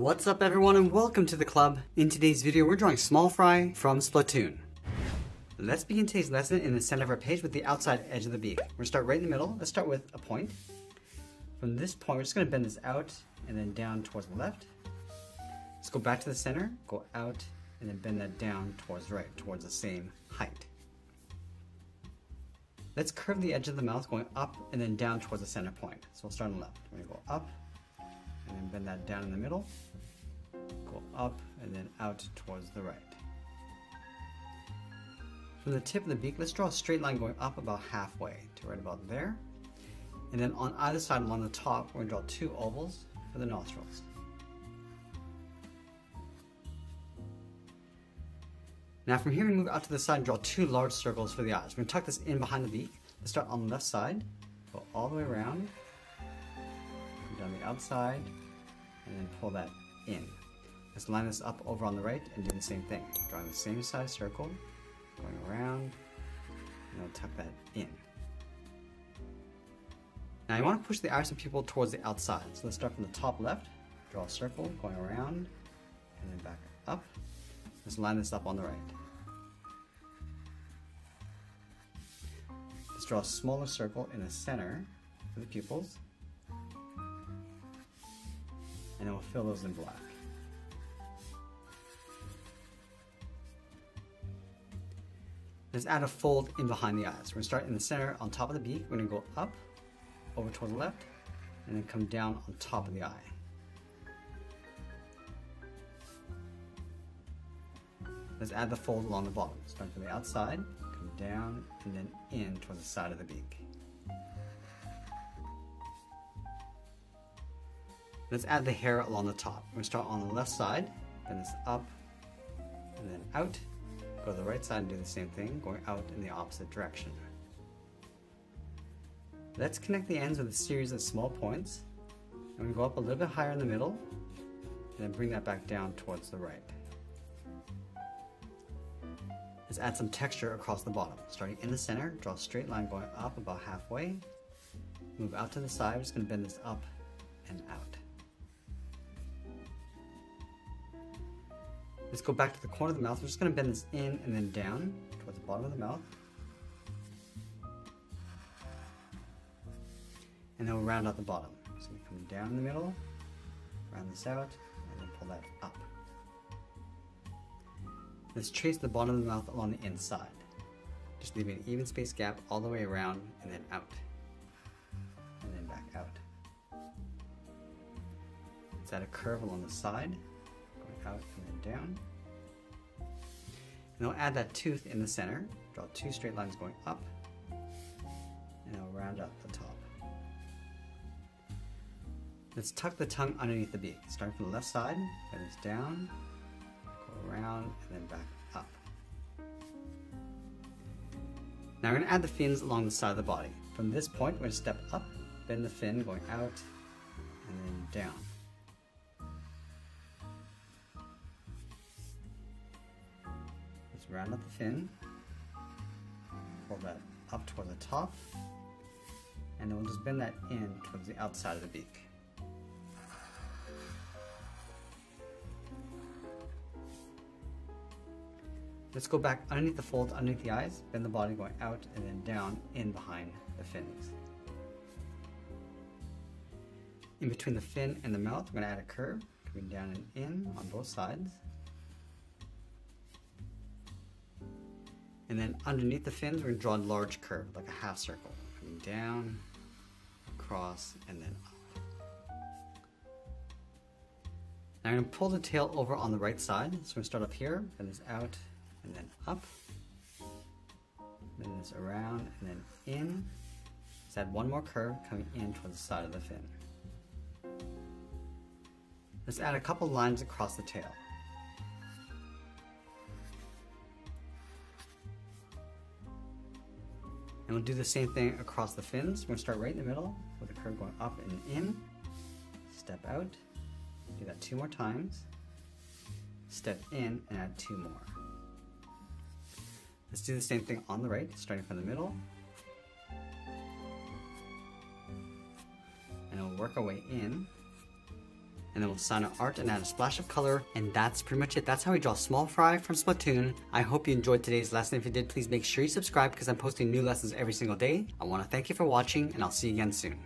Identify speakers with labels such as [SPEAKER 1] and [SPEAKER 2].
[SPEAKER 1] What's up everyone and welcome to the club. In today's video we're drawing Smallfry from Splatoon. Let's begin today's lesson in the center of our page with the outside edge of the beak. We're going to start right in the middle. Let's start with a point. From this point we're just going to bend this out and then down towards the left. Let's go back to the center, go out and then bend that down towards the right, towards the same height. Let's curve the edge of the mouth going up and then down towards the center point. So we'll start on the left. We're going to go up and then bend that down in the middle. Go up and then out towards the right. From the tip of the beak, let's draw a straight line going up about halfway to right about there. And then on either side along the top, we're going to draw two ovals for the nostrils. Now from here we move out to the side and draw two large circles for the eyes. We're going to tuck this in behind the beak. Let's start on the left side, go all the way around, come down the outside, and then pull that in. Let's line this up over on the right and do the same thing. Drawing the same size circle, going around, and then tuck that in. Now you want to push the iris and pupil towards the outside. So let's start from the top left, draw a circle, going around, and then back up. Let's line this up on the right. Let's draw a smaller circle in the center for the pupils. And then we'll fill those in black. Let's add a fold in behind the eyes. We're going to start in the center on top of the beak. We're going to go up, over toward the left, and then come down on top of the eye. Let's add the fold along the bottom. Start from the outside, come down, and then in toward the side of the beak. Let's add the hair along the top. We're going to start on the left side, bend this up, and then out. Go to the right side and do the same thing, going out in the opposite direction. Let's connect the ends with a series of small points. And we go up a little bit higher in the middle, and then bring that back down towards the right. Let's add some texture across the bottom. Starting in the center, draw a straight line going up about halfway. Move out to the side, we're just going to bend this up and out. Let's go back to the corner of the mouth. We're just going to bend this in and then down towards the bottom of the mouth. And then we'll round out the bottom. So we come down in the middle, round this out, and then pull that up. Let's trace the bottom of the mouth along the inside. Just leaving an even space gap all the way around and then out. And then back out. Let's add a curve along the side, going out and then down. And we'll add that tooth in the center. Draw two straight lines going up. And I'll round out the top. Let's tuck the tongue underneath the beak. Starting from the left side, bend this down, go around, and then back up. Now we're going to add the fins along the side of the body. From this point, we're going to step up, bend the fin, going out, and then down. Let's round up the fin, pull that up toward the top, and then we'll just bend that in towards the outside of the beak. Let's go back underneath the fold, underneath the eyes, bend the body going out and then down in behind the fins. In between the fin and the mouth, we're going to add a curve, coming down and in on both sides. And then underneath the fins, we're going to draw a large curve, like a half circle, coming down, across, and then up. Now I'm going to pull the tail over on the right side, so we're going to start up here, bend this out, and then up, bend this around, and then in. Let's add one more curve coming in towards the side of the fin. Let's add a couple lines across the tail. And we'll do the same thing across the fins. We're going to start right in the middle with a curve going up and in, step out, do that two more times, step in and add two more. Let's do the same thing on the right, starting from the middle. And we'll work our way in. and then we'll design our art and add a splash of color, and that's pretty much it. That's how we draw Smallfry from Splatoon. I hope you enjoyed today's lesson. If you did, please make sure you subscribe because I'm posting new lessons every single day. I want to thank you for watching, and I'll see you again soon.